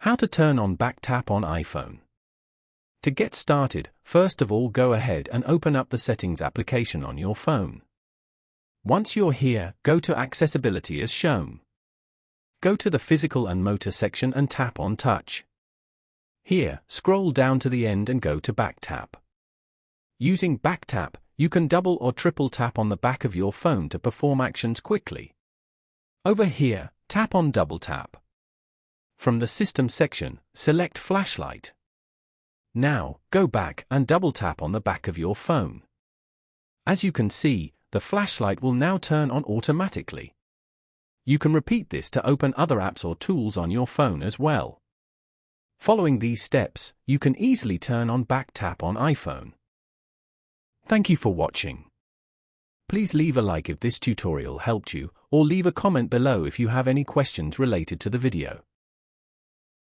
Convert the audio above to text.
How to turn on back tap on iPhone. To get started, first of all go ahead and open up the Settings application on your phone. Once you're here, go to Accessibility as shown. Go to the Physical and Motor section and tap on Touch. Here, scroll down to the end and go to Back Tap. Using Back Tap, you can double or triple tap on the back of your phone to perform actions quickly. Over here, tap on Double Tap. From the System section, select Flashlight. Now, go back and double tap on the back of your phone. As you can see, the flashlight will now turn on automatically. You can repeat this to open other apps or tools on your phone as well. Following these steps, you can easily turn on back tap on iPhone. Thank you for watching. Please leave a like if this tutorial helped you, or leave a comment below if you have any questions related to the video.